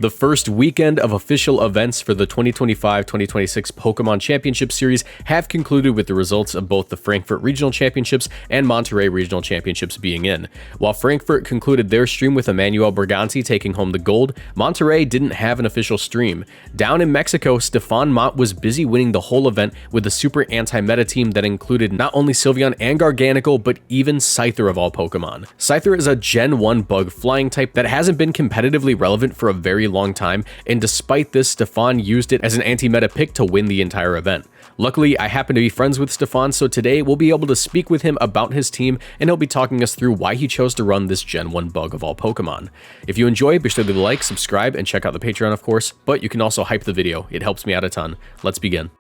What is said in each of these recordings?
The first weekend of official events for the 2025-2026 Pokemon Championship Series have concluded with the results of both the Frankfurt Regional Championships and Monterey Regional Championships being in. While Frankfurt concluded their stream with Emmanuel Berganti taking home the gold, Monterey didn't have an official stream. Down in Mexico, Stefan Mott was busy winning the whole event with a super anti-meta team that included not only Sylveon and Garganacl, but even Scyther of all Pokemon. Scyther is a Gen 1 bug flying type that hasn't been competitively relevant for a very long time, and despite this, Stefan used it as an anti-meta pick to win the entire event. Luckily, I happen to be friends with Stefan, so today we'll be able to speak with him about his team, and he'll be talking us through why he chose to run this Gen 1 bug of all Pokemon. If you enjoy, be sure to like, subscribe, and check out the Patreon, of course, but you can also hype the video. It helps me out a ton. Let's begin.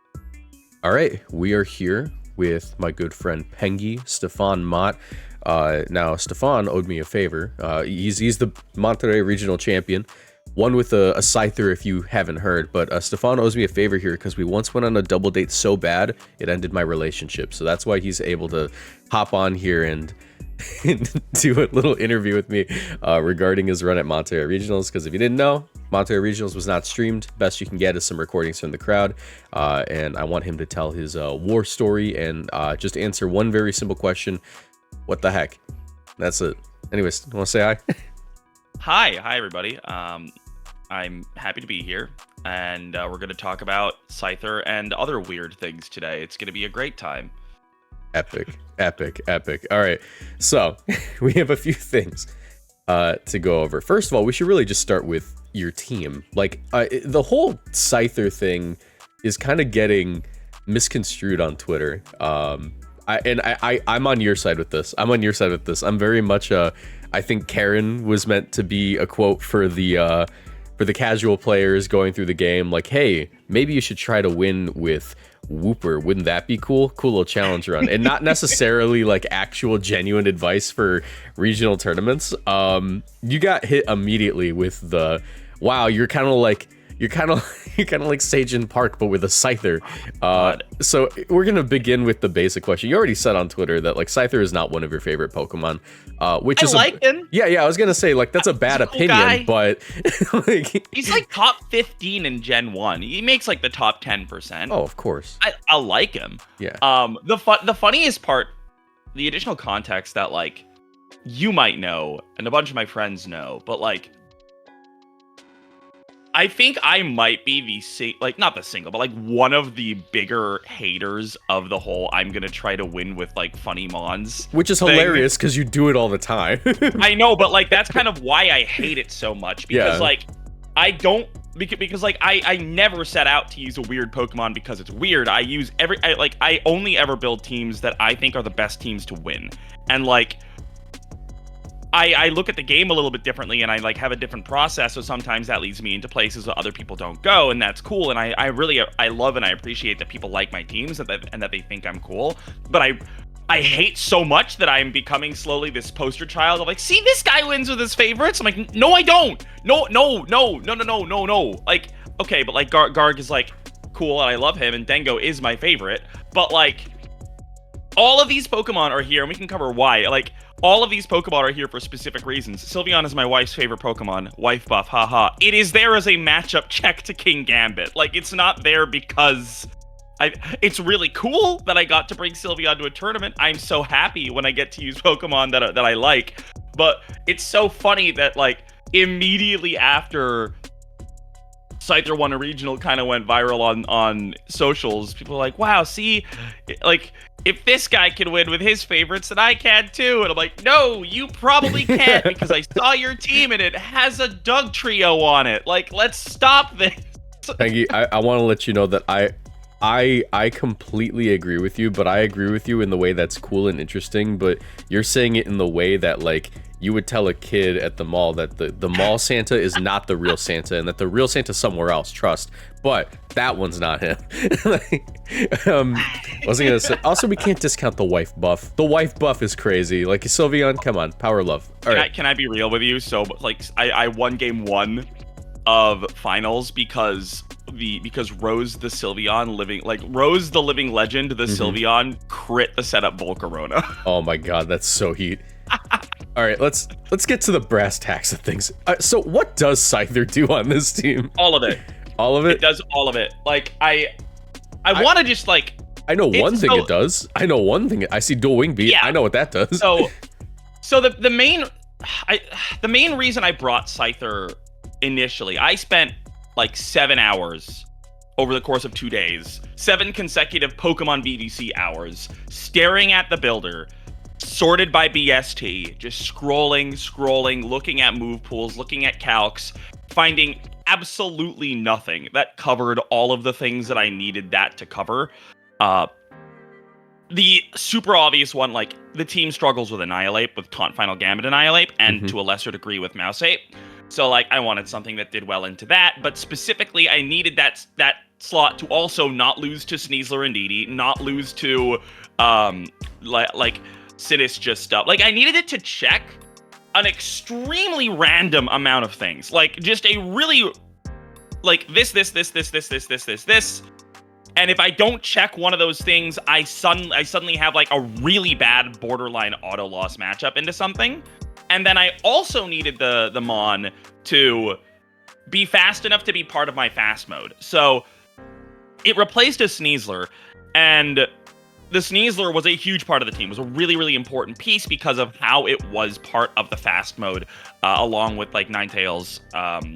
All right, we are here with my good friend Pengy, Stefan Mott. Now, Stefan owed me a favor. He's the Monterey Regional Champion. One with a Scyther, if you haven't heard, but Stefan owes me a favor here because we once went on a double date so bad it ended my relationship. So that's why he's able to hop on here and do a little interview with me regarding his run at Monterey Regionals. Because if you didn't know, Monterey Regionals was not streamed. Best you can get is some recordings from the crowd, and I want him to tell his war story and just answer one very simple question: what the heck? That's it. Anyways, want to say hi? Hi everybody. I'm happy to be here, and we're going to talk about Scyther and other weird things today. It's going to be a great time. Epic. All right, so we have a few things to go over. First of all, we should really just start with your team. Like, the whole Scyther thing is kind of getting misconstrued on Twitter. I'm on your side with this. I'm very much I think Karen was meant to be a quote for the casual players going through the game, like, hey, maybe you should try to win with Wooper. Wouldn't that be cool? Cool little challenge run. And not necessarily like actual genuine advice for regional tournaments. You got hit immediately with the, wow, you're kind of like Sage in Park, but with a Scyther. So we're gonna begin with the basic question. You already said on Twitter that like Scyther is not one of your favorite Pokemon, which is like him. Yeah, I was gonna say like that's a bad opinion, guy. But like, he's like top 15 in Gen 1. He makes like the top 10%. Oh, of course. I like him. Yeah. The funniest part, the additional context that like you might know and a bunch of my friends know, but like, I think I might be not the single, but like one of the bigger haters of the whole I'm gonna try to win with like funny mons. Which is hilarious because you do it all the time. I know, but like that's kind of why I hate it so much, because like I don't, because like I never set out to use a weird Pokemon because it's weird. I only ever build teams that I think are the best teams to win. And like I look at the game a little bit differently, and I like have a different process, so sometimes that leads me into places that other people don't go, and that's cool. And I really love and I appreciate that people like my teams and that they think I'm cool. But I hate so much that I'm becoming slowly this poster child of like, see, this guy wins with his favorites. I'm like, no, I don't. No. Like, okay, but like Garg is like cool, and I love him, and Dengo is my favorite. But like, all of these Pokemon are here, and we can cover why. Like, all of these Pokemon are here for specific reasons. Sylveon is my wife's favorite Pokemon. Wife buff, haha. It is there as a matchup check to King Gambit. Like, it's not there because it's really cool that I got to bring Sylveon to a tournament. I'm so happy when I get to use Pokemon that I like. But it's so funny that, like, immediately after Scyther won a regional, kind of went viral on socials, people are like, wow, see, like, if this guy can win with his favorites, then I can too. And I'm like, no, you probably can't, because I saw your team and it has a Doug trio on it. Like, let's stop this. Peggy, I want to let you know that I completely agree with you, but I agree with you in the way that's cool and interesting, but you're saying it in the way that, like, you would tell a kid at the mall that the mall Santa is not the real Santa, and that the real Santa's somewhere else, trust. But that one's not him. I wasn't gonna say, also, we can't discount the wife buff. The wife buff is crazy. Like, Sylveon, come on, power love. All right. Can I be real with you? So, like, I won game 1 of finals because Rose the Sylveon Rose the living legend, the Sylveon crit the setup Volcarona. Oh my god, that's so heat. All right, let's get to the brass tacks of things. So what does Scyther do on this team? All of it. All of it? It does all of it. Like, I want to just, like... I know one thing it does. I know one thing. I see dual wing beat. Yeah. I know what that does. So the main reason I brought Scyther initially, I spent like 7 hours over the course of 2 days, 7 consecutive Pokemon VDC hours, staring at the builder, sorted by BST, just scrolling, looking at move pools, looking at calcs, finding absolutely nothing that covered all of the things that I needed that to cover. The super obvious one, like, the team struggles with Annihilate, with Taunt Final Gambit Annihilate, and to a lesser degree with Mouse Ape. So, like, I wanted something that did well into that, but specifically, I needed that slot to also not lose to Sneasler and Didi, not lose to, like Sinistcha stuff. Like, I needed it to check an extremely random amount of things. Like, just a really, like, this. And if I don't check one of those things, I suddenly have, like, a really bad borderline auto loss matchup into something. And then I also needed the Mon to be fast enough to be part of my fast mode. So it replaced a Sneasler, and the Sneasler was a huge part of the team. It was a really, really important piece because of how it was part of the fast mode, along with, like, Ninetales,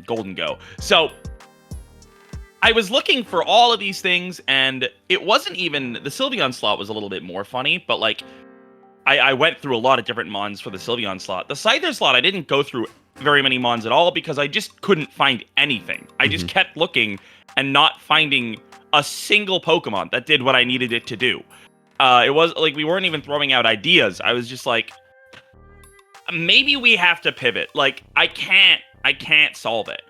Golden Go. So I was looking for all of these things, and it wasn't even... The Sylveon slot was a little bit more funny, but, like, I went through a lot of different Mons for the Sylveon slot. The Scyther slot, I didn't go through very many Mons at all because I just couldn't find anything. I just kept looking and not finding a single Pokemon that did what I needed it to do. It was, like, we weren't even throwing out ideas. I was just like, maybe we have to pivot. Like, I can't solve it.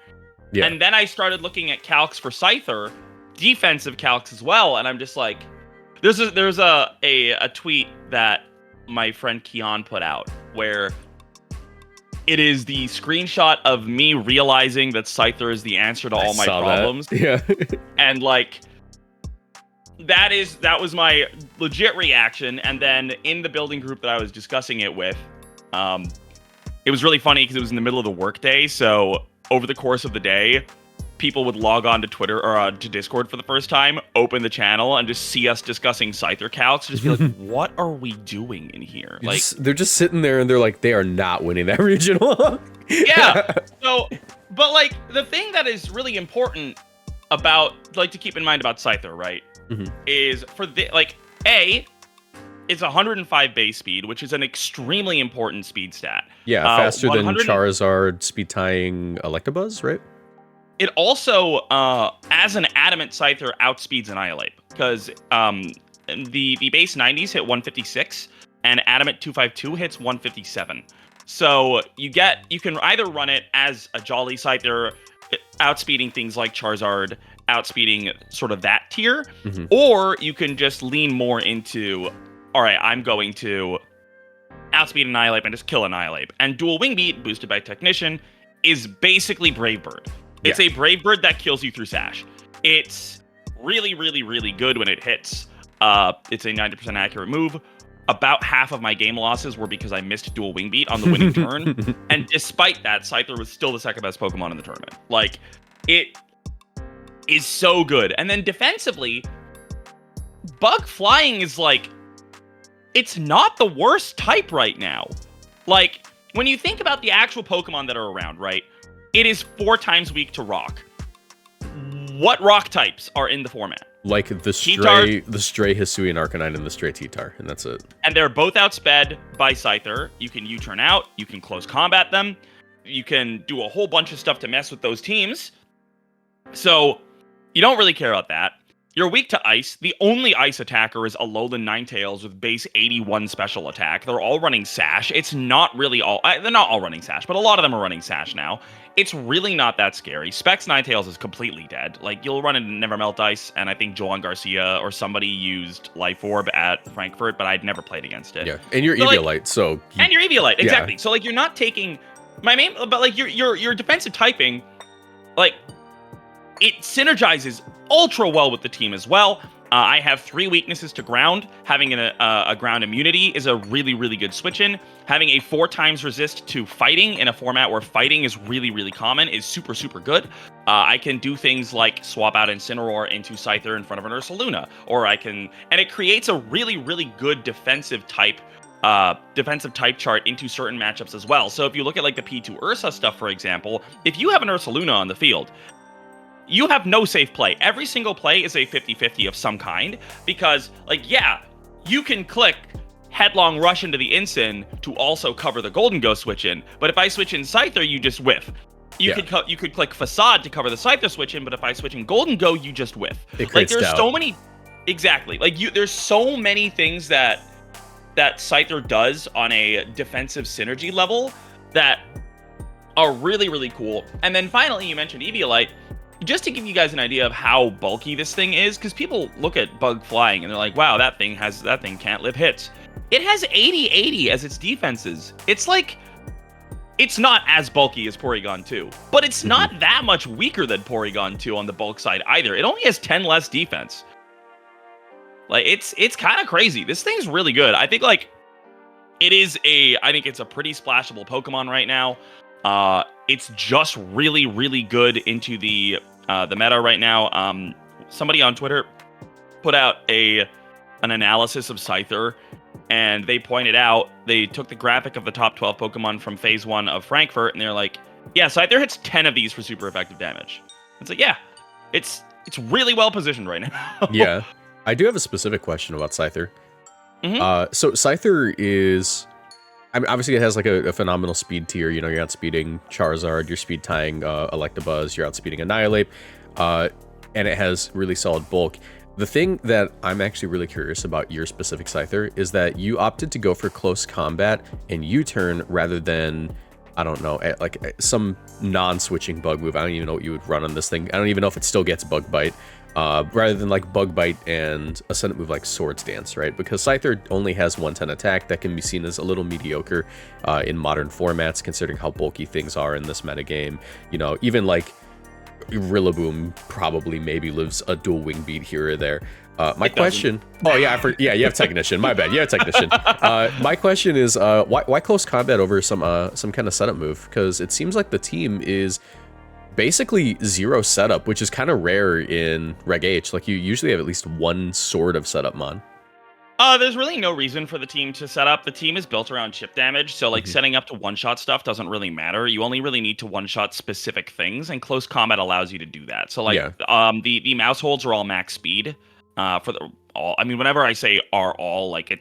Yeah. And then I started looking at calcs for Scyther, defensive calcs as well, and I'm just like, there's a tweet that my friend Keon put out where it is the screenshot of me realizing that Scyther is the answer to all my problems. That. Yeah. And, like, that was my legit reaction. And then in the building group that I was discussing it with, it was really funny because it was in the middle of the workday, so over the course of the day, people would log on to Twitter or to Discord for the first time, open the channel, and just see us discussing Scyther calcs. Just be like, what are we doing in here? Like, they're just sitting there and they're like, they are not winning that regional. Yeah. So, but, like, the thing that is really important about, like, to keep in mind about Scyther, right, is for the, like, it's 105 base speed, which is an extremely important speed stat. Yeah, faster than Charizard speed tying Electabuzz, right? It also, as an Adamant Scyther, outspeeds Annihilate, because the base 90s hit 156, and Adamant 252 hits 157. So you can either run it as a Jolly Scyther, outspeeding things like Charizard, outspeeding sort of that tier, or you can just lean more into, all right, I'm going to outspeed Annihilate and just kill Annihilate. And Dual Wing Beat, boosted by Technician, is basically Brave Bird. It's a Brave Bird that kills you through Sash. It's really, really, really good when it hits. It's a 90% accurate move. About half of my game losses were because I missed Dual Wing Beat on the winning turn. And despite that, Scyther was still the second best Pokemon in the tournament. Like, it is so good. And then defensively, Bug Flying is, like, it's not the worst type right now. Like, when you think about the actual Pokemon that are around, right? It is 4 times weak to Rock. What Rock types are in the format? Like the Stray Hisuian Arcanine and the Stray T-Tar, and that's it. And they're both outsped by Scyther. You can U-turn out, you can close combat them, you can do a whole bunch of stuff to mess with those teams. So, you don't really care about that. You're weak to Ice. The only Ice attacker is Alolan Ninetales with base 81 special attack. They're all running Sash. It's not really all... they're not all running Sash, but a lot of them are running Sash now. It's really not that scary. Specs Ninetales is completely dead. Like, you'll run into Never Melt Ice, and I think Joan Garcia or somebody used Life Orb at Frankfurt, but I'd never played against it. Yeah, and you're Eviolite, so... And you're Eviolite, exactly. Yeah. So, like, you're not taking... My main... But, like, your defensive typing, like, it synergizes ultra well with the team as well. I have 3 weaknesses to ground. Having a ground immunity is a really, really good switch-in. Having a 4 times resist to fighting in a format where fighting is really, really common is super, super good. I can do things like swap out Incineror into Scyther in front of an Ursaluna, or and it creates a really, really good defensive type chart into certain matchups as well. So if you look at like the P2 Ursa stuff, for example, if you have an Ursaluna on the field, you have no safe play. Every single play is a 50-50 of some kind, because, like, yeah, you can click Headlong Rush into the Incin to also cover the Golden Ghost switch in, but if I switch in Scyther, you just whiff. You could click Facade to cover the Scyther switch in, but if I switch in Golden Go, you just whiff. Like, there's so many... Exactly. Like, there's so many things that Scyther does on a defensive synergy level that are really, really cool. And then finally, you mentioned Eviolite. Just to give you guys an idea of how bulky this thing is, because people look at Bug Flying and they're like, wow, that thing can't live hits. It has 80-80 as its defenses. It's like, it's not as bulky as Porygon 2, but it's not that much weaker than Porygon 2 on the bulk side either. It only has 10 less defense. Like, it's kind of crazy. This thing's really good. I think, like, I think it's a pretty splashable Pokemon right now. It's just really, really good into the meta right now. Somebody on Twitter put out an analysis of Scyther, and they pointed out, they took the graphic of the top 12 Pokemon from Phase 1 of Frankfurt, and they're like, yeah, Scyther hits 10 of these for super effective damage. It's like, yeah, it's really well positioned right now. Yeah. I do have a specific question about Scyther. So Scyther is... I mean, obviously, it has like a phenomenal speed tier. You know, you're outspeeding Charizard, you're speed tying Electabuzz, you're outspeeding Annihilate, and it has really solid bulk. The thing that I'm actually really curious about your specific Scyther is that you opted to go for close combat and U-turn rather than, I don't know, like some non-switching bug move. I don't even know what you would run on this thing. I don't even know if it still gets Bug Bite. Rather than like Bug Bite and a Ascendant move like Swords Dance, right? Because Scyther only has 110 attack. That can be seen as a little mediocre in modern formats, considering how bulky things are in this metagame. You know, even like Rillaboom probably maybe lives a dual wing beat here or there. My question... Oh, yeah, you have Technician. My bad, you have Technician. My question is, why close combat over some kind of setup move? Because it seems like the team is... basically 0 setup, which is kind of rare in Reg H. Like, you usually have at least one sort of setup mon. There's really no reason for the team to set up. The team is built around chip damage, so like setting up to one-shot stuff doesn't really matter. You only really need to one-shot specific things, and close combat allows you to do that. So like, the mouse holds are all max speed. Whenever I say are all, like, it,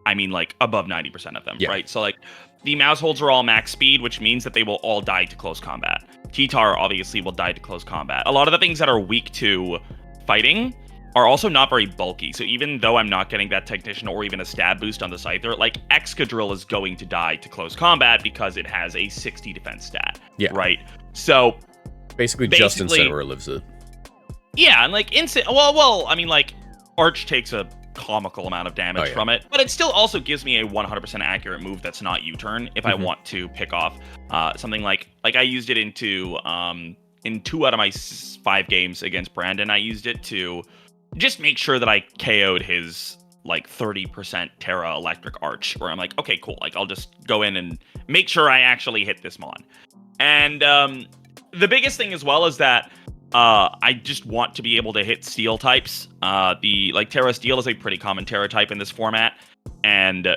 I mean like above 90% of them, right? So like, the mouse holds are all max speed, which means that they will all die to close combat. T-Tar obviously will die to close combat. A lot of the things that are weak to fighting are also not very bulky. So even though I'm not getting that Technician or even a stab boost on the Scyther, like Excadrill is going to die to close combat because it has a 60 defense stat. Yeah. Right? So basically just Incineror lives it. Yeah, and like well, I mean, like, Arch takes a comical amount of damage from it, but it still also gives me a 100% accurate move that's not U-turn if I want to pick off something like I used it into in 2 out of my 5 games against Brandon. I used it to just make sure that I KO'd his like 30% Terra Electric Arch, where I'm like, okay, cool, like I'll just go in and make sure I actually hit this mon. And the biggest thing as well is that I just want to be able to hit steel types. Terra Steel is a pretty common Terra type in this format, and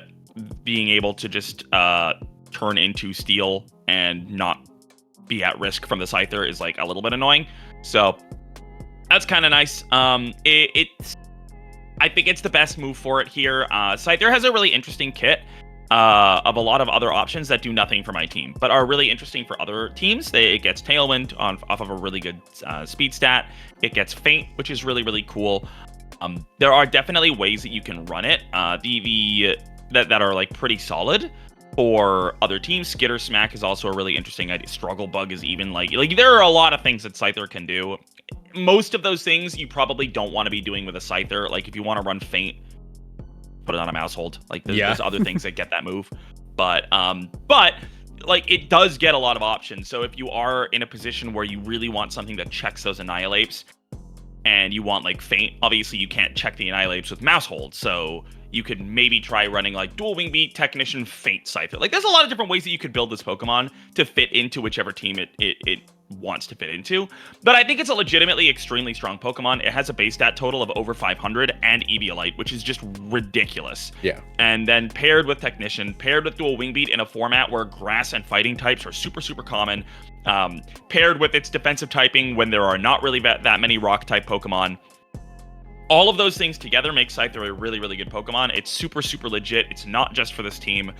being able to just turn into steel and not be at risk from the Scyther is like a little bit annoying. So that's kind of nice. I think it's the best move for it here. Scyther has a really interesting kit of a lot of other options that do nothing for my team, but are really interesting for other teams. It gets Tailwind off of a really good speed stat. It gets Feint, which is really, really cool. There are definitely ways that you can run it that are like pretty solid for other teams. Skitter Smack is also a really interesting idea. Struggle Bug is even like there are a lot of things that Scyther can do. Most of those things you probably don't want to be doing with a Scyther. Like if you want to run Feint, put it on a mouse hold. Like there's other things that get that move, but like it does get a lot of options. So if you are in a position where you really want something that checks those Annihilates, and you want like Feint, obviously you can't check the Annihilates with Mouse Hold, so you could maybe try running like Dual Wing Beat, Technician, Feint, Scyther. Like there's a lot of different ways that you could build this Pokemon to fit into whichever team it wants to fit into. But I think it's a legitimately extremely strong Pokemon. It has a base stat total of over 500 and Eviolite, which is just ridiculous. Yeah. And then paired with Technician, paired with Dual Wing Beat in a format where grass and fighting types are super, super common, paired with its defensive typing when there are not really that many rock type Pokemon. All of those things together make Scyther a really, really good Pokemon. It's super, super legit. It's not just for this team.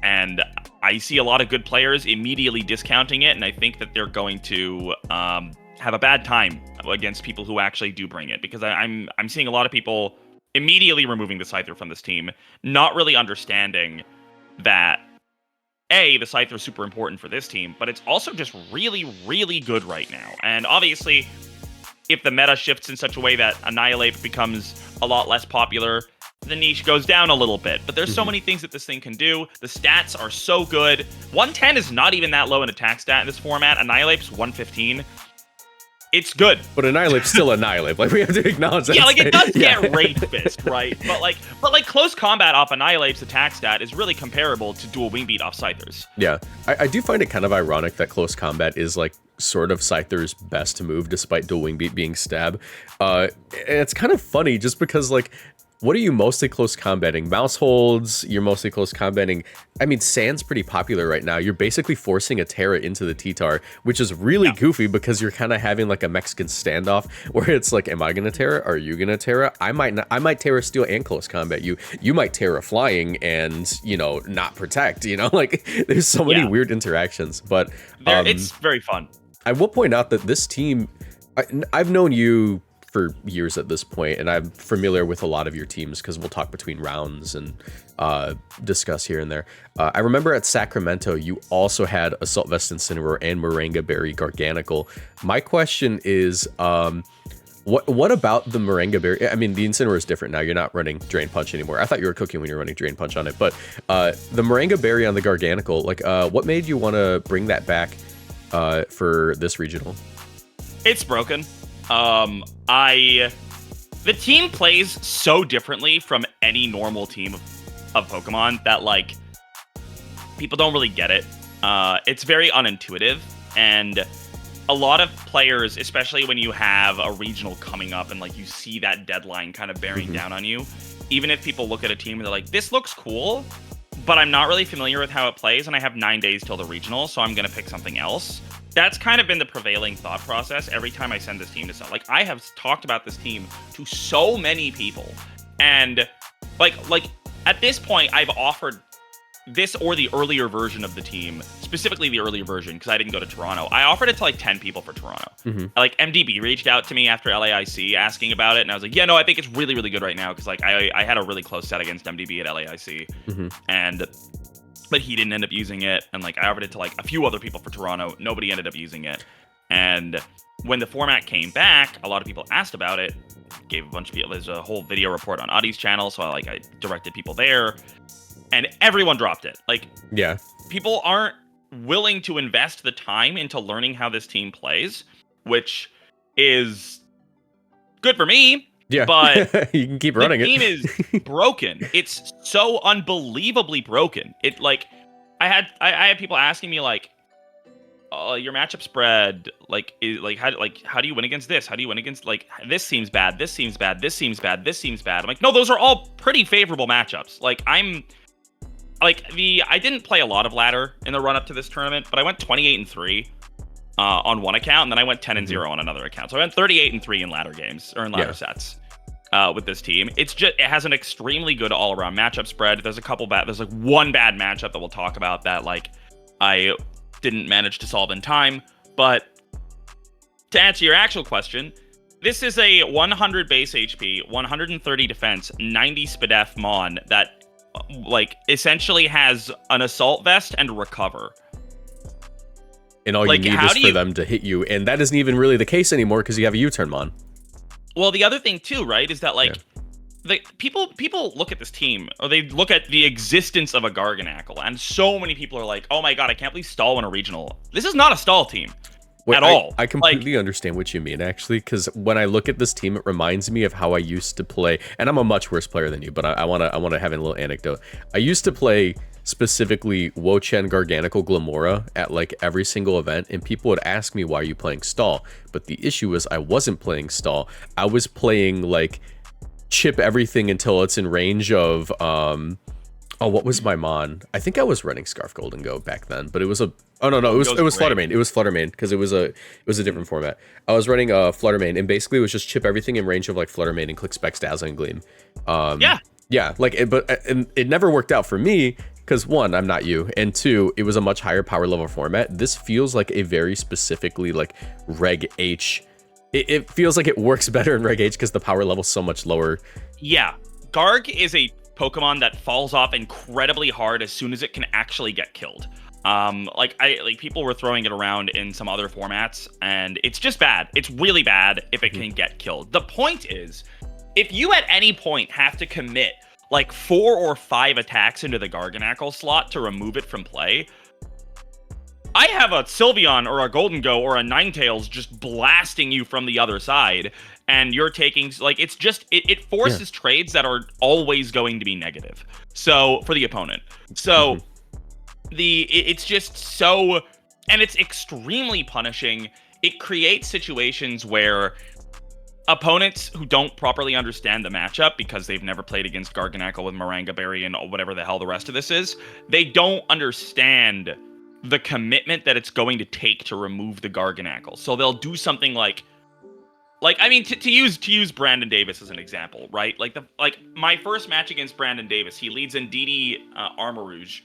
And I see a lot of good players immediately discounting it, and I think that they're going to have a bad time against people who actually do bring it, because I'm seeing a lot of people immediately removing the Scyther from this team, not really understanding that, A, the Scyther is super important for this team, but it's also just really, really good right now. And obviously, if the meta shifts in such a way that Annihilate becomes a lot less popular, the niche goes down a little bit. But there's so many things that this thing can do. The stats are so good. 110 is not even that low in attack stat in this format. Annihilate's 115. It's good. But Annihilate's still Annihilate. Like, we have to acknowledge that. Yeah, like, it does get Rage Fist, right? But like close combat off Annihilate's attack stat is really comparable to Dual Wing Beat off Scyther's. Yeah. I do find it kind of ironic that close combat is, like, sort of Scyther's best move, despite Dual Wing Beat being stab. And it's kind of funny, just because, like, what are you mostly close combating? Mouse holds, you're mostly close combating. I mean, Sand's pretty popular right now. You're basically forcing a Terra into the T-Tar, which is really goofy, because you're kind of having like a Mexican standoff where it's like, am I gonna Terra? Are you gonna Terra? I might Terra Steel and close combat you. You might Terra flying and, you know, not protect, you know? Like, there's so many weird interactions, but it's very fun. I will point out that this team, I've known you for years at this point, and I'm familiar with a lot of your teams because we'll talk between rounds and discuss here and there. I remember at Sacramento, you also had Assault Vest Incineror and Moringa Berry Garganacl. My question is, what about the Moringa Berry? I mean, the Incineror is different now. You're not running Drain Punch anymore. I thought you were cooking when you were running Drain Punch on it, but the Moringa Berry on the Garganacl, like, what made you want to bring that back for this regional? It's broken. The team plays so differently from any normal team of Pokemon that, like, people don't really get it. It's very unintuitive, and a lot of players, especially when you have a regional coming up and, like, you see that deadline kind of bearing down on you, even if people look at a team and they're like, this looks cool, but I'm not really familiar with how it plays, and I have 9 days till the regional, so I'm going to pick something else. That's kind of been the prevailing thought process every time I send this team to someone. Like, I have talked about this team to so many people, and like at this point, I've offered this or the earlier version of the team, specifically the earlier version, because I didn't go to Toronto. I offered it to like 10 people for Toronto. Like, MDB reached out to me after LAIC asking about it, and I was like, yeah, no, I think it's really, really good right now, because like I had a really close set against MDB at LAIC, but he didn't end up using it, and like I offered it to like a few other people for Toronto. Nobody ended up using it, and when the format came back, a lot of people asked about it. Gave a bunch of people. There's a whole video report on Audie's channel, so I directed people there, and everyone dropped it. Like, yeah, people aren't willing to invest the time into learning how this team plays, which is good for me. Yeah, but you can keep running it. The team is broken. It's so unbelievably broken. It, like, I had people asking me like, your matchup spread, like, how do you win against this? How do you win against, like, this seems bad, this seems bad, this seems bad, this seems bad. I'm like, no, those are all pretty favorable matchups. Like, I didn't play a lot of ladder in the run up to this tournament, but I went 28-3 on one account, and then I went 10-0 on another account. So I went 38-3 in ladder games, or in ladder sets. With this team, it has an extremely good all-around matchup spread. There's like one bad matchup that we'll talk about that, like, I didn't manage to solve in time. But to answer your actual question, this is a 100 base HP, 130 defense, 90 SPDF Mon that, like, essentially has an assault vest and recover. And all, like, you need is for them to hit you, and that isn't even really the case anymore because you have a U-turn Mon. Well, the other thing too, right, is that, like, the people look at this team, or they look at the existence of a Garganacl, and so many people are like, oh my god, I can't believe Stall won a regional. This is not a Stall team. at all. I completely understand what you mean, actually, because when I look at this team, it reminds me of how I used to play, and I'm a much worse player than you, but I want to have a little anecdote. I used to play specifically Wo-Chen, Garganacl, Glamora at like every single event, and people would ask me, why are you playing stall? But the issue was I wasn't playing stall. I was playing like chip everything until it's in range of what was my mon? I think I was running Scarf Golden Go back then, but it was it was Fluttermane. It was Fluttermane because it was a different format. I was running Fluttermane, and basically it was just chip everything in range of like Fluttermane and click Specs, Dazzling Gleam. Like it never worked out for me because one, I'm not you, and two, it was a much higher power level format. This feels like a very specifically like Reg H. It feels like it works better in Reg H because the power level's so much lower. Yeah, Garg is a Pokemon that falls off incredibly hard as soon as it can actually get killed. People were throwing it around in some other formats, and it's just bad. It's really bad if it can get killed. The point is, if you at any point have to commit like 4 or 5 attacks into the Garganacl slot to remove it from play, I have a Sylveon or a Golden Go or a Ninetales just blasting you from the other side, and you're taking, like, it's just, it forces trades that are always going to be negative. So, for the opponent. So, it's just so, and it's extremely punishing. It creates situations where opponents who don't properly understand the matchup because they've never played against Garganacl with Maranga Berry and whatever the hell the rest of this is, they don't understand the commitment that it's going to take to remove the Garganacl. So they'll do something like I mean, to use Brandon Davis as an example, right? Like my first match against Brandon Davis, he leads in DD Armor Rouge.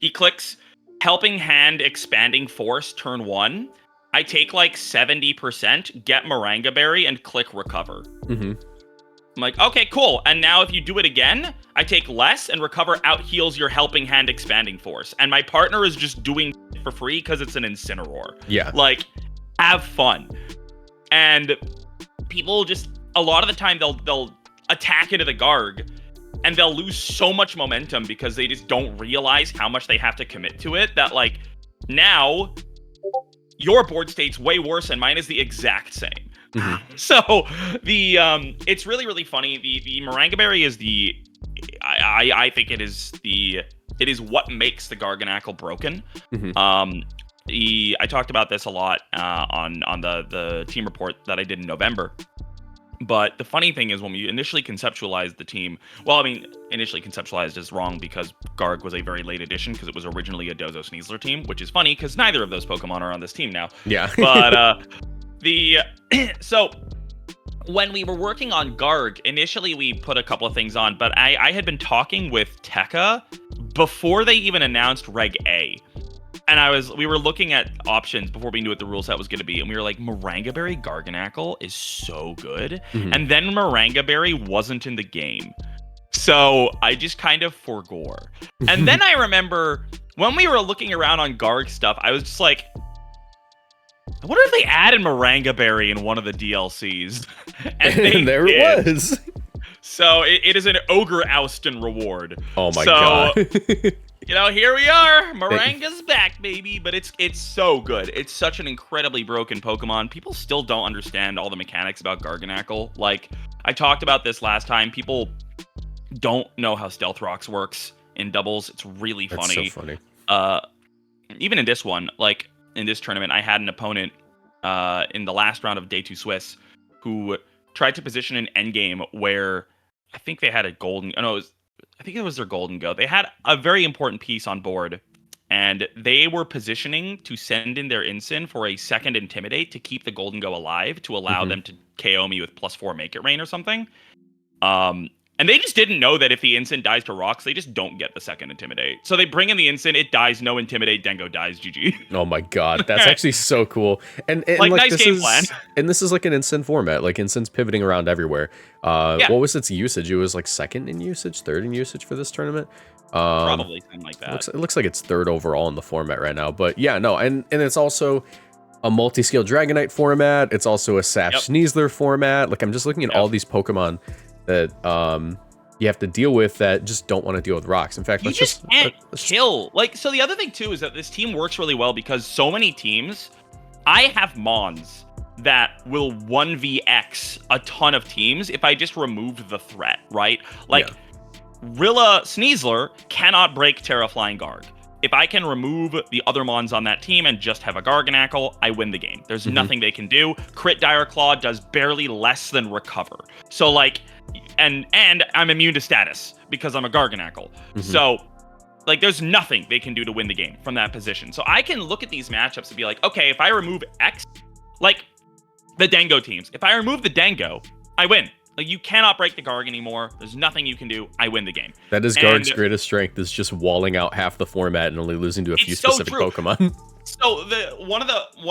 He clicks Helping Hand Expanding Force turn 1. I take like 70%, get Maranga Berry, and click Recover. I'm like, okay, cool. And now if you do it again, I take less, and Recover out heals your Helping Hand Expanding Force. And my partner is just doing it for free because it's an Incineror. Yeah. Like, have fun. And people just, a lot of the time, they'll attack into the Garg, and they'll lose so much momentum because they just don't realize how much they have to commit to it, that like, now your board state's way worse and mine is the exact same. So the it's really, really funny. The Maranga Berry is I think it is what makes the Garganacl broken. I talked about this a lot on the team report that I did in November. But the funny thing is, when we initially conceptualized the team, well, I mean, initially conceptualized is wrong because Garg was a very late addition because it was originally a Dozo Sneasler team, which is funny because neither of those Pokemon are on this team now. Yeah. But so when we were working on Garg, initially we put a couple of things on, but I had been talking with Tekka before they even announced Reg A. And we were looking at options before we knew what the rule set was going to be. And we were like, Maranga Berry Garganacl is so good. And then Maranga Berry wasn't in the game. So I just kind of forgore. And then I remember when we were looking around on Garg stuff, I was just like, I wonder if they added Maranga Berry in one of the DLCs. And there it was. So it is an Ogre Oustin reward. Oh my god. You know, here we are. Maranga's back, baby. But it's so good. It's such an incredibly broken Pokemon. People still don't understand all the mechanics about Garganacl. Like, I talked about this last time. People don't know how Stealth Rocks works in doubles. It's really funny. That's so funny. Even in this one, like, in this tournament, I had an opponent in the last round of Day 2 Swiss who tried to position an endgame where I think they had a golden... I think it was their Golden Go. They had a very important piece on board, and they were positioning to send in their Incin for a second Intimidate to keep the Golden Go alive to allow them to KO me with +4 Make It Rain or something. And they just didn't know that if the Incin dies to rocks, they just don't get the second Intimidate. So they bring in the Incin, it dies, no Intimidate, Dengo dies, GG. Oh my god, that's actually so cool. And like nice game plan. And this is like an Incin format. Like Incin's pivoting around everywhere. What was its usage? It was like second in usage, third in usage for this tournament. Probably something like that. It looks like it's third overall in the format right now. But yeah, no, and it's also a multi-scale Dragonite format. It's also a Sash Sneasler format. Like I'm just looking at all these Pokemon that you have to deal with that just don't want to deal with rocks. In fact, let's kill. Like, so the other thing too is that this team works really well because so many teams I have Mons that will 1vx a ton of teams if I just remove the threat, right? Like, Rilla Sneasler cannot break Terra Flying Garg. If I can remove the other Mons on that team and just have a Garganacl, I win the game. There's nothing they can do. Crit Dire Claw does barely less than recover. So, like, and I'm immune to status because I'm a Garganacl. So, like, there's nothing they can do to win the game from that position. So I can look at these matchups and be like, okay, if I remove X, like the Dango teams, if I remove the Dango, I win. Like, you cannot break the Garg anymore. There's nothing you can do. I win the game. That is Garg's greatest strength, is just walling out half the format and only losing to a few specific Pokemon. So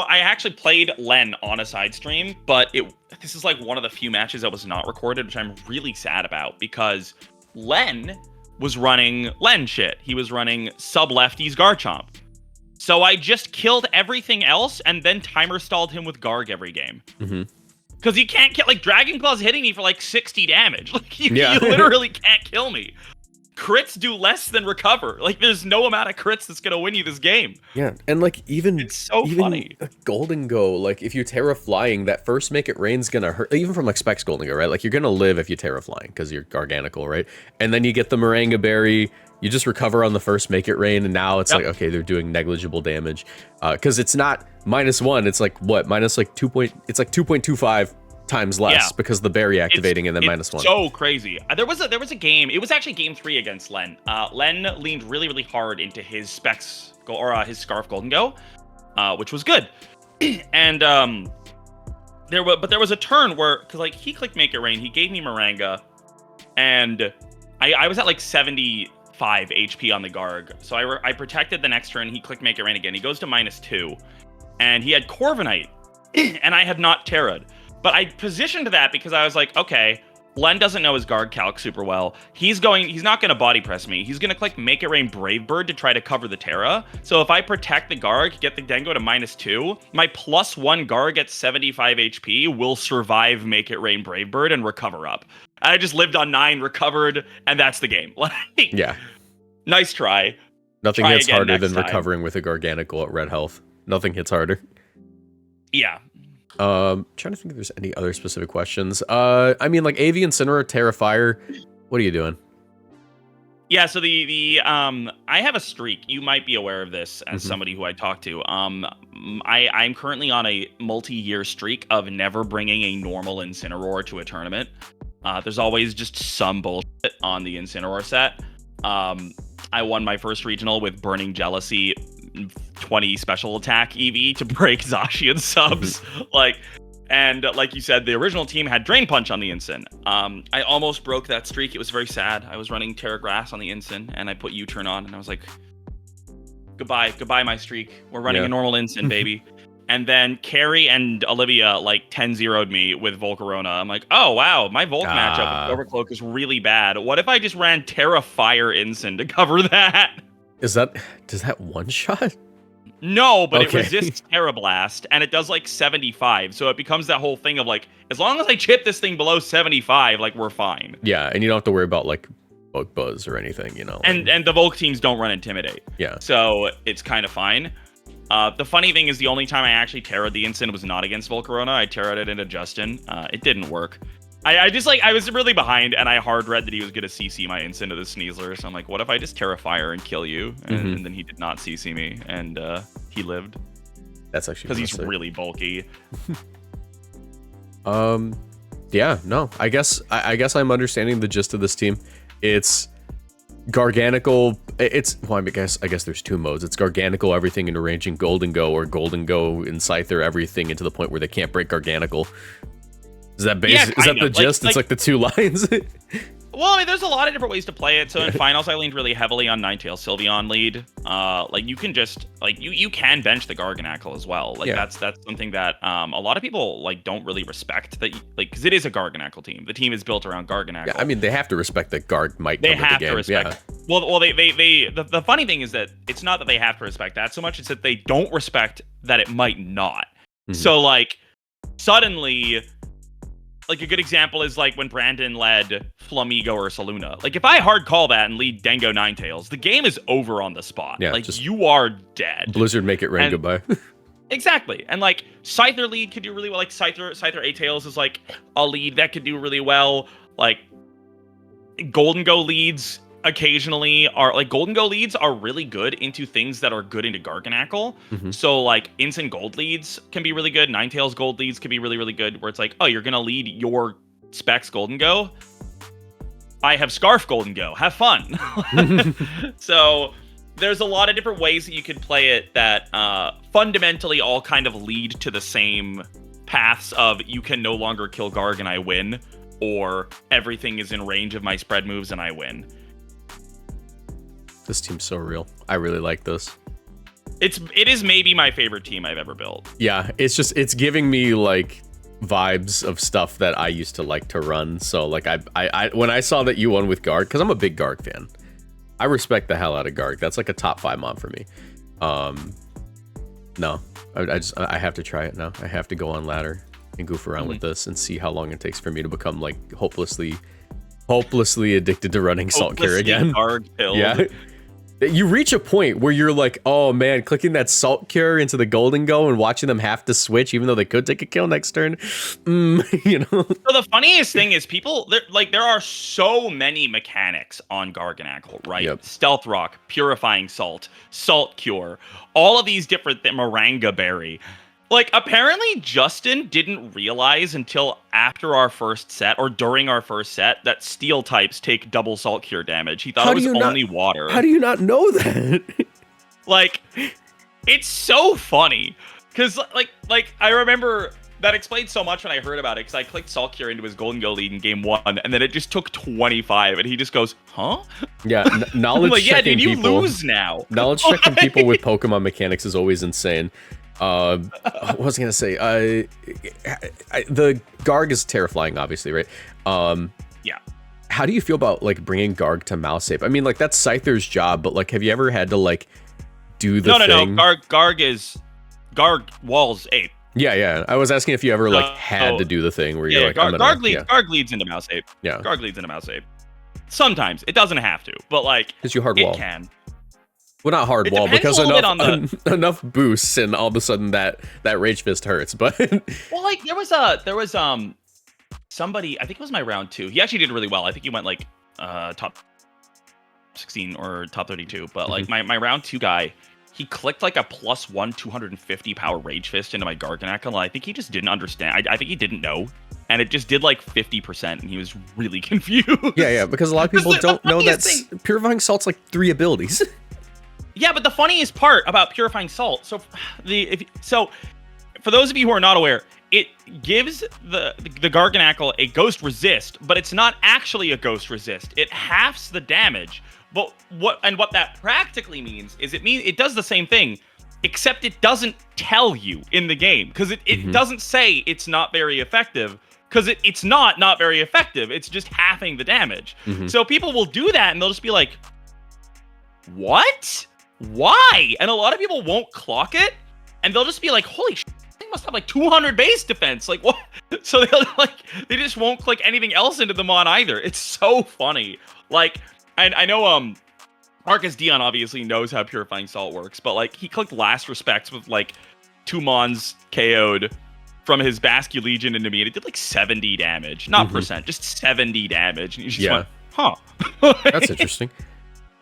I actually played Len on a side stream, but this is like one of the few matches that was not recorded, which I'm really sad about, because Len was running Len shit. He was running sub-lefties Garchomp. So I just killed everything else and then timer stalled him with Garg every game. Because he can't kill, like, Dragon Claw's hitting me for like 60 damage. Like, you literally can't kill me. Crits do less than recover. Like, there's no amount of crits that's gonna win you this game. Yeah, and like even it's so funny. Golden Go, like, if you Terra Flying, that first Make It Rain's gonna hurt. Even from like Specs Golden Go, right? Like, you're gonna live if you Terra Flying because you're Garganacl, right? And then you get the Moringa Berry. You just recover on the first Make It Rain, and now it's like, okay, they're doing negligible damage. Because it's not -1, it's like, what, minus like 2.25 times less because the berry activating and then -1. So crazy. There was a game, it was actually game 3 against Len. Len leaned really, really hard into his Specs, or his Scarf Golden Go, which was good. And there was a turn where, because like, he clicked Make It Rain, he gave me Moringa, and I was at like 75 HP on the Garg. So I protected the next turn. He clicked Make It Rain again. He goes to -2, and he had Corviknight, and I had not Terra'd. But I positioned that because I was like, okay, Len doesn't know his Garg calc super well. He's not going to body press me. He's going to click Make It Rain Brave Bird to try to cover the Terra. So if I protect the Garg, get the Dango to -2, my +1 Garg at 75 HP will survive Make It Rain Brave Bird and recover up. I just lived on 9, recovered, and that's the game. Like, yeah. Nice try. Nothing hits harder than recovering with a Garganacl at red health. Nothing hits harder. Yeah. Trying to think if there's any other specific questions. I mean, like, AV Incineror, Terra Fire. What are you doing? Yeah, so I have a streak. You might be aware of this as somebody who I talk to. I'm currently on a multi-year streak of never bringing a normal Incineroar to a tournament. There's always just some bullshit on the Incineroar set. I won my first regional with Burning Jealousy 20 special attack EV to break Zacian subs. Like you said, the original team had Drain Punch on the Incin. I almost broke that streak. It was very sad. I was running Terra Grass on the Incin, and I put U-turn on, and I was like, goodbye my streak. We're running a normal Incin, baby. And then Carrie and Olivia like 10-0'd me with Volcarona. I'm like, oh wow, my Volk matchup with Overcloak is really bad. What if I just ran Terra Fire Incin to cover that? Does that one shot? No, but it resists Terra Blast, and it does like 75. So it becomes that whole thing of like, as long as I chip this thing below 75, like, we're fine. Yeah, and you don't have to worry about like Bug Buzz or anything, you know. And the Volk teams don't run Intimidate. Yeah. So it's kind of fine. The funny thing is, the only time I actually Terra'd the Incin was not against Volcarona. I Terra'd it into Justin. It didn't work. I was really behind, and I hard read that he was going to CC my Incin to the Sneasler. So I'm like, what if I just Terra Fire and kill you? And then he did not CC me, and he lived. That's actually because he's really bulky. Yeah, no. I guess I'm understanding the gist of this team. It's Garganacl. I guess there's 2 modes. It's Garganacl everything into ranging Golden Go, or Golden Go and Scyther everything into the point where they can't break Garganacl. Is that the gist? It's like the 2 lines. Well, I mean, there's a lot of different ways to play it. So in finals, I leaned really heavily on Ninetales Sylveon lead. Like, you can just you can bench the Garganacl as well. Like, that's something that a lot of people like don't really respect, that because it is a Garganacl team. The team is built around Garganacl. Yeah, I mean, they have to respect that Garg might come to the game. They have to respect. Yeah. Well, the funny thing is that it's not that they have to respect that so much. It's that they don't respect that it might not. So like, suddenly, like, a good example is like when Brandon led Flamigo or Saluna. Like, if I hard call that and lead Dango Ninetales, the game is over on the spot. Yeah, like, you are dead. Blizzard Make It Rain, goodbye. Exactly. And like Scyther lead could do really well. Like Scyther A-Tails is like a lead that could do really well. Like Golden Go leads occasionally are like Golden Go leads are really good into things that are good into Garganacl. So like Instant Gold leads can be really good. Ninetales Gold leads can be really, really good, where it's like, oh, you're gonna lead your specs Golden Go. I have Scarf Golden Go. Have fun. So there's a lot of different ways that you could play it that fundamentally all kind of lead to the same paths of you can no longer kill Garg and I win, or everything is in range of my spread moves and I win. This team's so real. I really like this. It is maybe my favorite team I've ever built. Yeah, it's giving me like vibes of stuff that I used to like to run. So like I when I saw that you won with Garg, because I'm a big Garg fan. I respect the hell out of Garg. That's like a top 5 mon for me. No, I have to try it now. I have to go on ladder and goof around with this and see how long it takes for me to become like hopelessly addicted to running Salt Cure again. Garg pilled. Yeah. You reach a point where you're like, oh man, clicking that Salt Cure into the Golden Go and watching them have to switch, even though they could take a kill next turn. You know. So the funniest thing is there are so many mechanics on Garganacl, right? Yep. Stealth Rock, Purifying Salt, Salt Cure, all of these different Maranga Berry. Like, apparently Justin didn't realize until after our first set, or during our first set, that steel types take double Salt Cure damage. He thought it was only water. How do you not know that? Like, it's so funny. Because, like I remember that explained so much when I heard about it, because I clicked Salt Cure into his Golden Go lead in game 1, and then it just took 25, and he just goes, huh? Yeah, knowledge like, yeah, checking dude, you people. lose now. Knowledge checking people with Pokemon mechanics is always insane. What was I gonna say? The Garg is terrifying, obviously, right? Yeah. How do you feel about like bringing Garg to Mouse Ape? I mean, like that's Scyther's job, but like, have you ever had to like do the thing? No. Garg walls Ape. Yeah. I was asking if you ever like had to do the thing where you're like, Garg leads into Mouse Ape. Yeah. Garg leads into Mouse Ape. Sometimes it doesn't have to, but like because you hard wall. It can. Well, not hard wall, because enough boosts and all of a sudden that Rage Fist hurts. But well, like there was somebody, I think it was my round 2. He actually did really well. I think he went like top 16 or top 32. But like my round 2 guy, he clicked like a +1 250 power Rage Fist into my Garganacl, and I think he just didn't understand. I think he didn't know, and it just did like 50%, and he was really confused. Yeah, because a lot of people don't know that Purifying Salt's like 3 abilities. Yeah, but the funniest part about Purifying Salt, so for those of you who are not aware, it gives the Garganacl a Ghost Resist, but it's not actually a Ghost Resist. It halves the damage. But what that practically means is it does the same thing, except it doesn't tell you in the game, because it doesn't say it's not very effective, because it's not very effective. It's just halving the damage. So people will do that and they'll just be like, what? Why? And a lot of people won't clock it, and they'll just be like, holy shit, this thing must have like 200 base defense. Like, what? So they just won't click anything else into the mon either. It's so funny. Like, I know Marcus Dion obviously knows how Purifying Salt works, but like he clicked Last Respects with like 2 mons KO'd from his Basque Legion into me, and it did like 70 damage. Not percent, just 70 damage. And you just went, huh. That's interesting.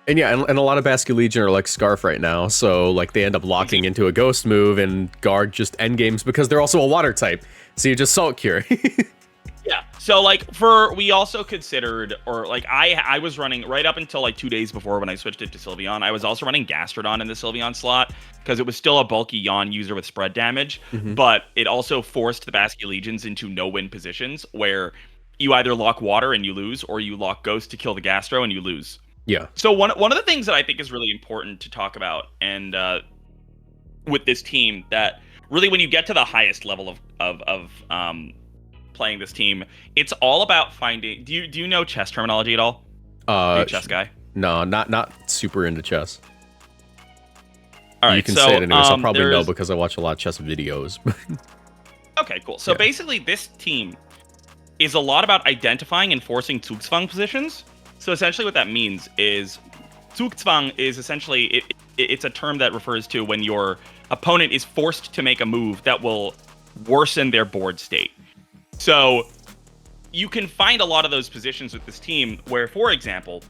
And yeah, and a lot of Basque Legion are like Scarf right now, so like they end up locking into a Ghost move, and Garg just endgames because they're also a water type, so you just Salt Cure. Yeah, so like we also considered, or like I was running right up until like 2 days before when I switched it to Sylveon, I was also running Gastrodon in the Sylveon slot, because it was still a bulky Yawn user with spread damage, but it also forced the Basque Legions into no-win positions, where you either lock Water and you lose, or you lock Ghost to kill the Gastro and you lose. Yeah. So one of the things that I think is really important to talk about, and with this team, that really when you get to the highest level of playing this team, it's all about finding. Do you know chess terminology at all? Are you a chess guy? No, not super into chess. All right, you can say it anyways. I'll probably know because I watch a lot of chess videos. Okay, cool. So basically, this team is a lot about identifying and forcing Zugzwang positions. So essentially what that means is Zugzwang is essentially it's a term that refers to when your opponent is forced to make a move that will worsen their board state. So you can find a lot of those positions with this team where, for example,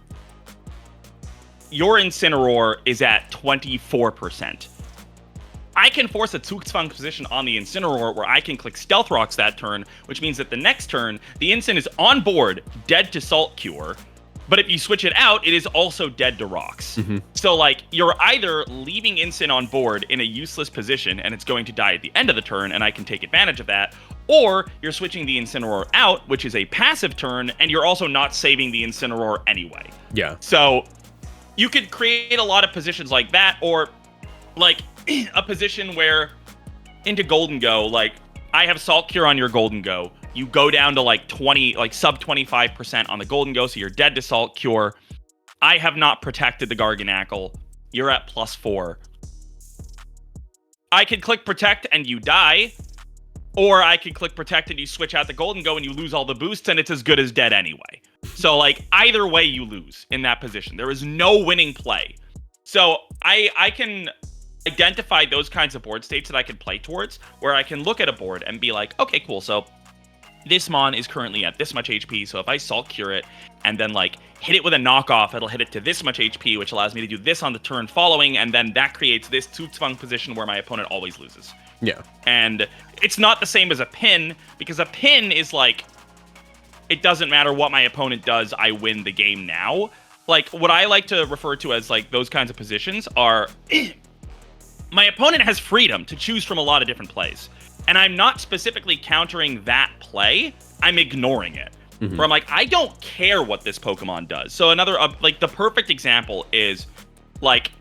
your Incineror is at 24%. I can force a Zugzwang position on the Incineror where I can click Stealth Rocks that turn, which means that the next turn, the Incin is on board, dead to Salt Cure. But if you switch it out, it is also dead to rocks. So, like, you're either leaving Incin on board in a useless position, and it's going to die at the end of the turn, and I can take advantage of that, or you're switching the Incineror out, which is a passive turn, and you're also not saving the Incineror anyway. Yeah. So, you could create a lot of positions like that, or, like, a position where, into Golden Go, like, I have Salt Cure on your Golden Go. You go down to like 20, like sub 25% on the Golden Go, so you're dead to Salt Cure. I have not protected the Garganacl. You're at +4. I could click Protect and you die, or I could click Protect and you switch out the Golden Go and you lose all the boosts and it's as good as dead anyway. So like either way you lose in that position. There is no winning play. So I can identify those kinds of board states that I can play towards, where I can look at a board and be like, okay, cool, so this Mon is currently at this much HP, so if I Salt Cure it and then like hit it with a knockoff, it'll hit it to this much HP, which allows me to do this on the turn following, and then that creates this Zugzwang position where my opponent always loses. Yeah. And it's not the same as a pin, because a pin is like, it doesn't matter what my opponent does, I win the game now. Like, what I like to refer to as like those kinds of positions are my opponent has freedom to choose from a lot of different plays. And I'm not specifically countering that play, I'm ignoring it. Where I'm like, I don't care what this Pokemon does. So another, like, the perfect example is, like,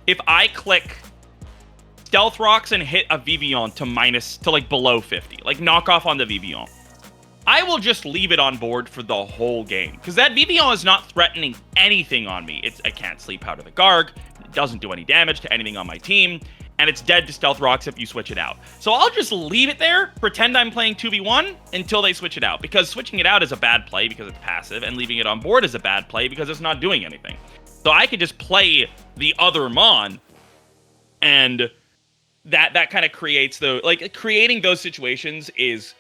if I click Stealth Rocks and hit a Vivillon to like below 50, like knock off on the Vivillon, I will just leave it on board for the whole game. Because that Vivillon is not threatening anything on me. I can't sleep out of the Garg, it doesn't do any damage to anything on my team, and it's dead to Stealth Rocks if you switch it out. So I'll just leave it there, pretend I'm playing 2v1 until they switch it out. Because switching it out is a bad play because it's passive, and leaving it on board is a bad play because it's not doing anything. So I could just play the other Mon, and that kind of creates the... Like, creating those situations is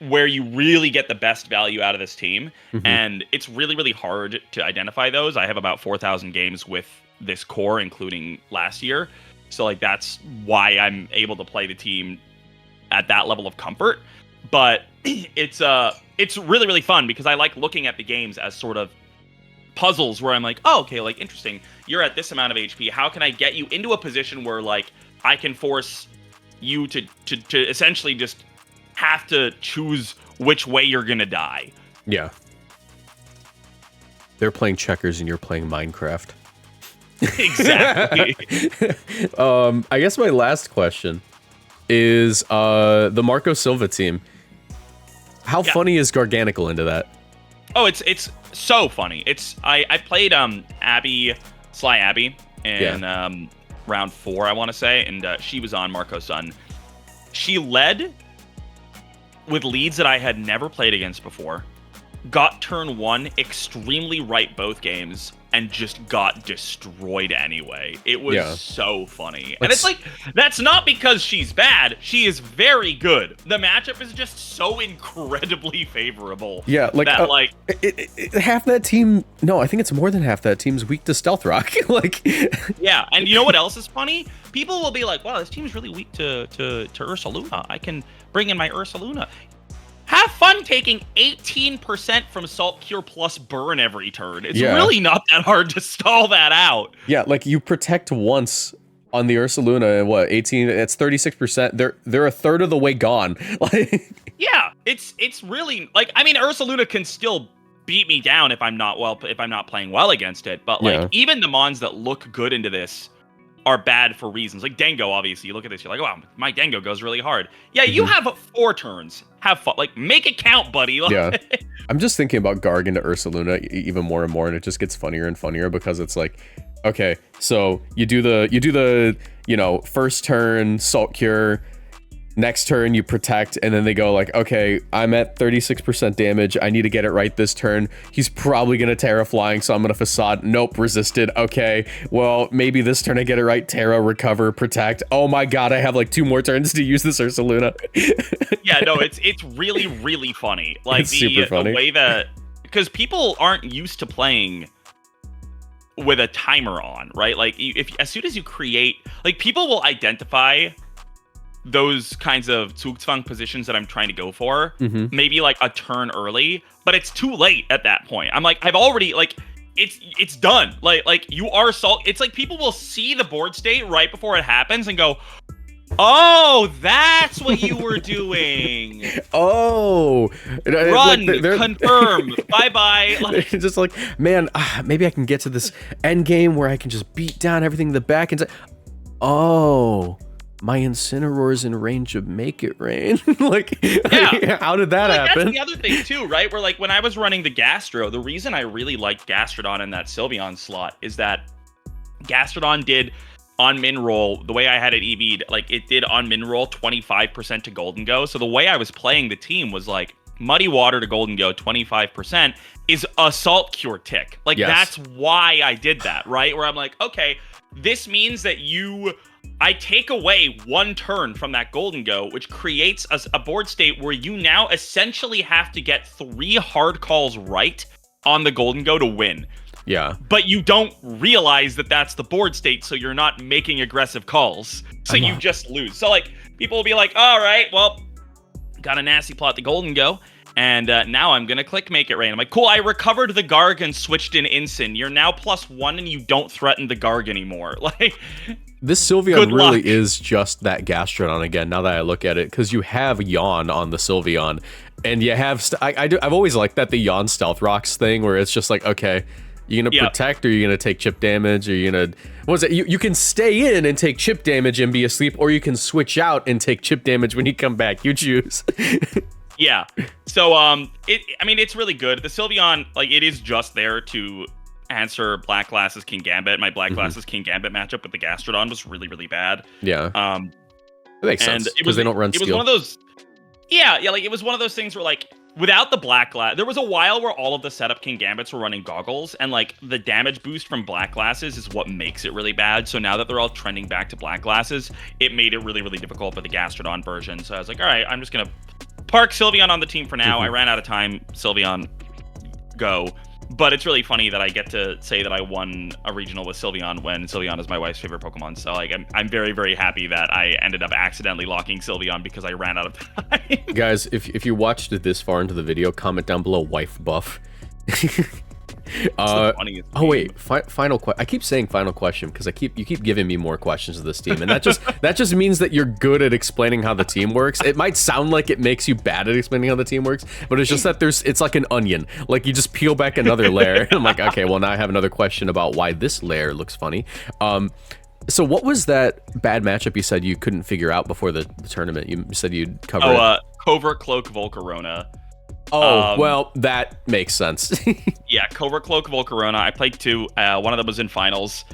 where you really get the best value out of this team. And it's really, really hard to identify those. I have about 4,000 games with this core, including last year. So, like, that's why I'm able to play the team at that level of comfort. But it's really, really fun because I like looking at the games as sort of puzzles where I'm like, oh, okay, like, interesting. You're at this amount of HP. How can I get you into a position where, like, I can force you to essentially just have to choose which way you're going to die? Yeah. They're playing checkers and you're playing Minecraft. Exactly. I guess my last question is the Marco Silva team. How funny is Garganacl into that? Oh, it's so funny. I played Sly Abby in round 4, I want to say, and she was on Marco Sun. She led with leads that I had never played against before. Got turn 1 extremely right both games, and just got destroyed anyway. It was so funny. And it's like, that's not because she's bad. She is very good. The matchup is just so incredibly favorable. Yeah, like, that, half that team... No, I think it's more than half that team's weak to Stealth Rock. Like... Yeah, and you know what else is funny? People will be like, wow, this team is really weak to Ursaluna. I can bring in my Ursaluna. Have fun taking 18% from Salt Cure plus burn every turn. It's really not that hard to stall that out. Yeah, like you protect once on the Ursaluna, what, 18? It's 36%. They're a third of the way gone. Like, yeah, it's really like, I mean, Ursaluna can still beat me down if I'm not playing well against it. But like even the Mons that look good into this are bad for reasons. Like Dango, obviously, you look at this, you're like, wow, my Dango goes really hard. Yeah, you have 4 turns. Have fun. Like, make it count, buddy. Yeah. I'm just thinking about Garg into Ursaluna even more and more, and it just gets funnier and funnier because it's like, okay, so you do the first turn Salt Cure, Next turn, you protect, and then they go like, okay, I'm at 36% damage. I need to get it right this turn. He's probably going to Terra Flying, so I'm going to Facade. Nope, resisted. Okay, well, maybe this turn I get it right. Terra, recover, protect. Oh my god, I have like 2 more turns to use this Ursaluna. Yeah, no, it's really, really funny. Like, it's super funny. The way that... Because people aren't used to playing with a timer on, right? Like, as soon as you create... Like, people will identify those kinds of Zugzwang positions that I'm trying to go for, maybe like a turn early, but it's too late at that point. I'm like, I've already, like, it's done. Like you are it's like people will see the board state right before it happens and go, oh, that's what you were doing. Oh, run, like confirm, bye-bye. Like, just like, man, maybe I can get to this end game where I can just beat down everything in the back and say, oh, my Incineror is in range of Make It Rain. Like, how did that happen? That's the other thing too, right? Where like when I was running the Gastro, the reason I really liked Gastrodon in that Sylveon slot is that Gastrodon did on min roll, the way I had it EV'd, like it did on min roll 25% to Golden Go. So the way I was playing the team was like Muddy Water to Golden Go 25% is Assault Cure Tick. Like that's why I did that, right? Where I'm like, okay, this means that I take away 1 turn from that Golden Go, which creates a board state where you now essentially have to get 3 hard calls right on the Golden Go to win. Yeah. But you don't realize that that's the board state, so you're not making aggressive calls. So you just lose. So, like, people will be like, all right, well, got a nasty plot the Golden Go, and now I'm going to click Make It Rain. I'm like, cool, I recovered the Garg and switched in Incin. You're now +1 and you don't threaten the Garg anymore. Like... This Sylveon really is just that Gastrodon again, now that I look at it, because you have Yawn on the Sylveon, and you have... I've always liked that, the Yawn Stealth Rocks thing, where it's just like, okay, you're going to protect, or you're going to take chip damage, or you're going to... What was it? You can stay in and take chip damage and be asleep, or you can switch out and take chip damage when you come back. You choose. Yeah. So, I mean, it's really good. The Sylveon, like, it is just there to... answer Black Glasses King Gambit. My Black Glasses King Gambit matchup with the Gastrodon was really, really bad. Yeah. That makes sense, because they don't run steel. It was one of those... Yeah, like, it was one of those things where, like, without the Black Glass... There was a while where all of the setup King Gambits were running goggles, and, like, the damage boost from Black Glasses is what makes it really bad. So now that they're all trending back to Black Glasses, it made it really, really difficult for the Gastrodon version. So I was like, all right, I'm just gonna park Sylveon on the team for now. I ran out of time. Sylveon, go. But it's really funny that I get to say that I won a regional with Sylveon when Sylveon is my wife's favorite Pokemon. So like, I'm very, very happy that I ended up accidentally locking Sylveon because I ran out of time. Guys, if you watched it this far into the video, comment down below wife buff. Oh wait, final question. I keep saying final question because you keep giving me more questions of this team, and that just means that you're good at explaining how the team works. It might sound like it makes you bad at explaining how the team works, but it's just that it's like an onion. Like you just peel back another layer. I'm like, okay, well now I have another question about why this layer looks funny. So what was that bad matchup you said you couldn't figure out before the tournament? You said you'd cover it. Covert Cloak Volcarona. Oh, well, that makes sense. Yeah, Covert Cloak Volcarona. I played 2. One of them was in finals.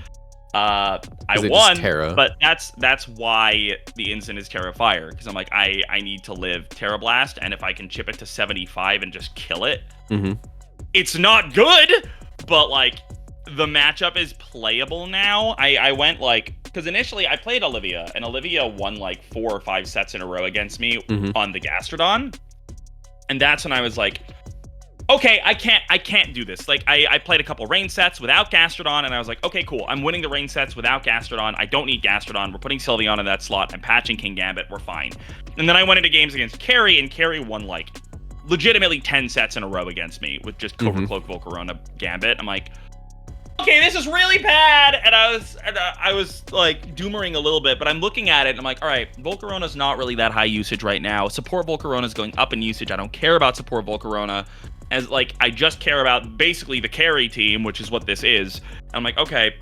I won, but that's why the Incin is Terra Fire, because I'm like, I need to live Terra Blast, and if I can chip it to 75 and just kill it, it's not good, but like the matchup is playable now. I went like, because initially I played Olivia, and Olivia won like 4 or 5 sets in a row against me on the Gastrodon. And that's when I was like, okay, I can't do this. Like, I played a couple rain sets without Gastrodon, and I was like, okay, cool. I'm winning the rain sets without Gastrodon. I don't need Gastrodon. We're putting Sylveon in that slot. I'm patching King Gambit. We're fine. And then I went into games against Carrie, and Carrie won, like, legitimately 10 sets in a row against me with just Covert Cloak Volcarona Gambit. I'm like, okay, this is really bad. And I was like doomering a little bit, but I'm looking at it and I'm like, all right, Volcarona's not really that high usage right now. Support Volcarona's going up in usage. I don't care about support Volcarona. As like, I just care about basically the carry team, which is what this is. And I'm like, okay,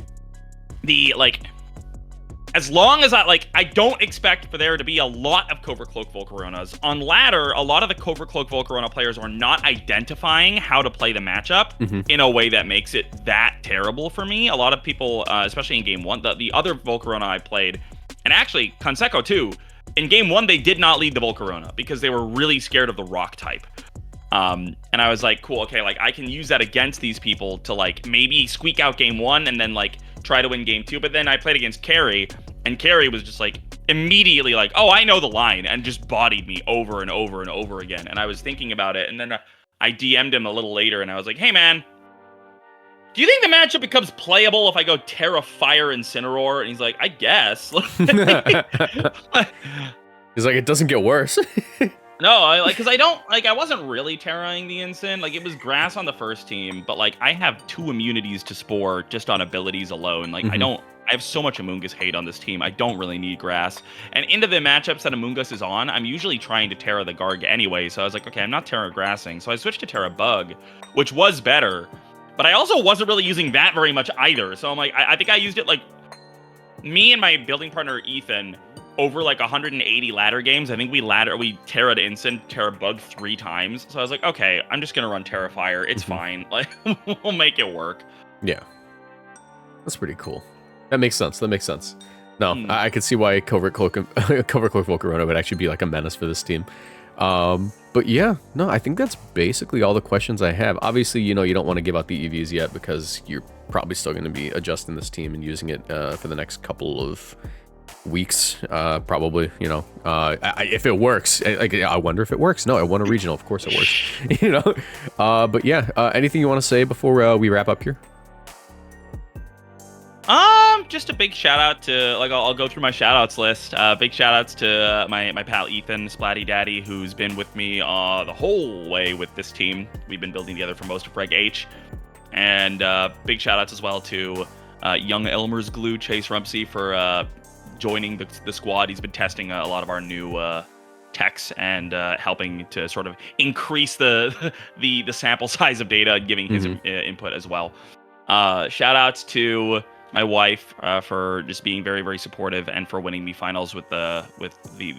as long as I don't expect for there to be a lot of Covert Cloak Volcaronas. On ladder, a lot of the Covert Cloak Volcarona players are not identifying how to play the matchup in a way that makes it that terrible for me. A lot of people, especially in game 1, the other Volcarona I played, and actually Conseco too, in game 1, they did not lead the Volcarona because they were really scared of the rock type. And I was like, cool, okay, like I can use that against these people to like maybe squeak out game 1 and then like try to win game 2. But then I played against Carrie, and Carrie was just like immediately like, oh, I know the line, and just bodied me over and over and over again. And I was thinking about it, and then I DM'd him a little later, and I was like, hey man, do you think the matchup becomes playable if I go Terra, Fire, Incineror? And he's like, I guess. He's like, it doesn't get worse. No, because I wasn't really Terraing the Incin. Like, it was grass on the first team, but like I have 2 immunities to Spore just on abilities alone. Like, I have so much Amoonguss hate on this team. I don't really need grass. And into the matchups that Amoonguss is on, I'm usually trying to Terra the Garg anyway. So I was like, okay, I'm not Terra grassing. So I switched to Terra Bug, which was better. But I also wasn't really using that very much either. So I'm like, I think I used it like me and my building partner Ethan over like 180 ladder games. I think we Terra'd Incin, Terra Bug 3 times. So I was like, okay, I'm just gonna run Terra Fire. It's fine. Like, we'll make it work. Yeah, that's pretty cool. That makes sense. No, I could see why Covert Cloak Volcarona would actually be like a menace for this team. But yeah, no, I think that's basically all the questions I have. Obviously, you don't want to give out the EVs yet because you're probably still going to be adjusting this team and using it for the next couple of weeks, probably. If it works, I wonder if it works. No, I won a regional. Of course it works. But yeah, anything you want to say before we wrap up here? Just a big shout out to, like, I'll go through my shout outs list. Big shout outs to my pal Ethan, Splatty Daddy, who's been with me the whole way with this team. We've been building together for most of Reg H. And big shout outs as well to young Elmer's Glue, Chase Rumsey, for joining the squad. He's been testing a lot of our new techs and helping to sort of increase the sample size of data and giving his input as well. Shout outs to my wife for just being very, very supportive and for winning me finals with the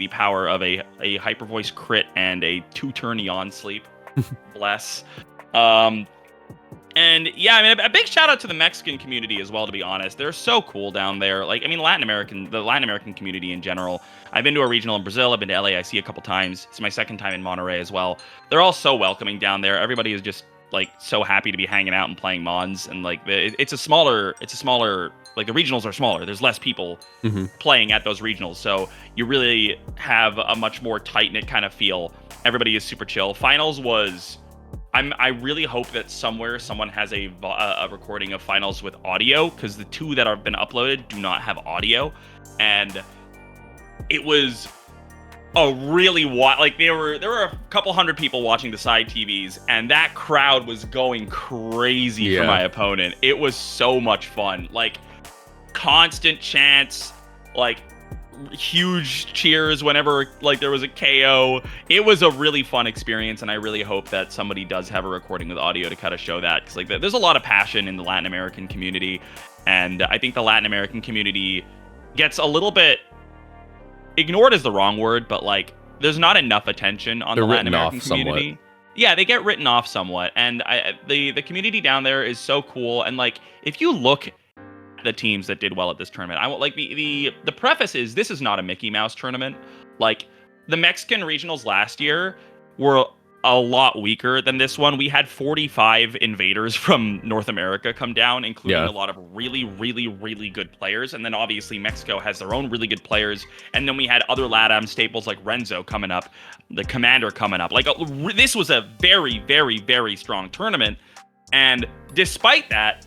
power of a hyper voice crit and a 2-turn Eon Sleep. Bless. And yeah, I mean, a big shout out to the Mexican community as well, to be honest. They're so cool down there. Like, I mean, the Latin American community in general. I've been to a regional in Brazil. I've been to LAIC a couple times. It's my second time in Monterrey as well. They're all so welcoming down there. Everybody is just like so happy to be hanging out and playing Mons, and like it's a smaller, like the regionals are smaller. There's less people playing at those regionals, so you really have a much more tight-knit kind of feel. Everybody is super chill. Finals was, I really hope that somewhere someone has a recording of finals with audio, because the 2 that have been uploaded do not have audio, and it was like there were a couple hundred people watching the side TVs, and that crowd was going crazy for my opponent. It was so much fun, like constant chants, like huge cheers whenever like there was a KO. It was a really fun experience, and I really hope that somebody does have a recording with audio to kind of show that, because like there's a lot of passion in the Latin American community, and I think the Latin American community gets a little bit ignored is the wrong word, but like there's not enough attention on the Latin American community. Somewhat. Yeah, they get written off somewhat, and the community down there is so cool. And like, if you look at the teams that did well at this tournament, I want like the preface is this is not a Mickey Mouse tournament. Like, the Mexican regionals last year were a lot weaker than this one. We had 45 invaders from North America come down, including a lot of really, really, really good players. And then obviously Mexico has their own really good players. And then we had other LATAM staples like Renzo coming up, the Commander coming up. Like, this was a very, very, very strong tournament. And despite that,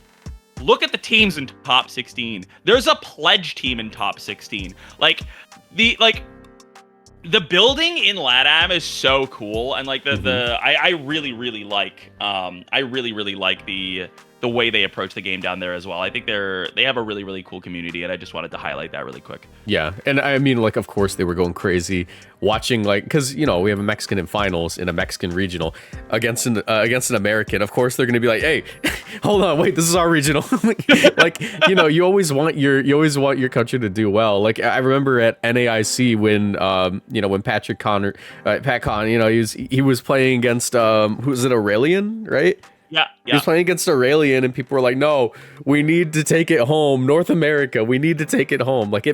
look at the teams in top 16. There's a pledge team in top 16. The building in LATAM is so cool, and like I really, really like the way they approach the game down there as well. I think they have a really, really cool community, and I just wanted to highlight that really quick. Yeah, and I mean, like, of course they were going crazy watching, like, because we have a Mexican in finals in a Mexican regional against an American. Of course they're going to be like, hey, hold on, wait, this is our regional. Like, you always want your country to do well. Like, I remember at NAIC when Pat Con, he was playing against who's it, Aurelian, right? Yeah. He was playing against Aurelian, and people were like, no, we need to take it home. North America, we need to take it home. Like,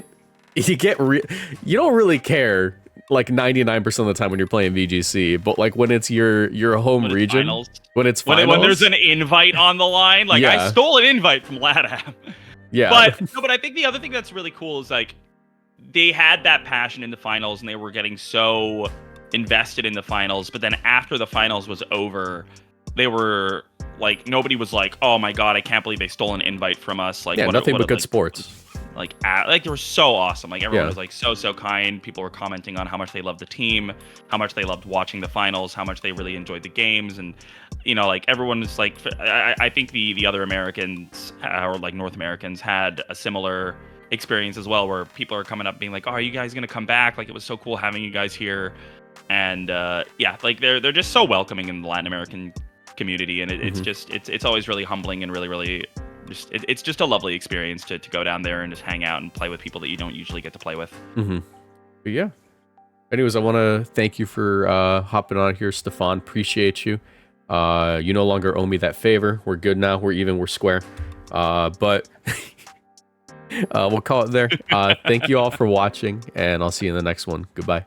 you don't really care like 99% of the time when you're playing VGC, but like when it's your home region, finals. when it's finals, when there's an invite on the line, like I stole an invite from LATAM. Yeah. But I think the other thing that's really cool is like they had that passion in the finals and they were getting so invested in the finals, but then after the finals was over, they were like, nobody was like, oh my god, I can't believe they stole an invite from us. Like, nothing but good sports. Like they were so awesome. Like everyone was like so kind. People were commenting on how much they loved the team, how much they loved watching the finals, how much they really enjoyed the games, and like everyone was like, I think the other Americans or like North Americans had a similar experience as well, where people are coming up being like, oh, are you guys gonna come back? Like it was so cool having you guys here, and like they're just so welcoming in the Latin American community, and it's just it's always really humbling and really. It's just a lovely experience to go down there and just hang out and play with people that you don't usually get to play with. But yeah. Anyways, I want to thank you for hopping on here, Stefan. Appreciate you. You no longer owe me that favor. We're good now. We're even. We're square. But we'll call it there. Thank you all for watching, and I'll see you in the next one. Goodbye.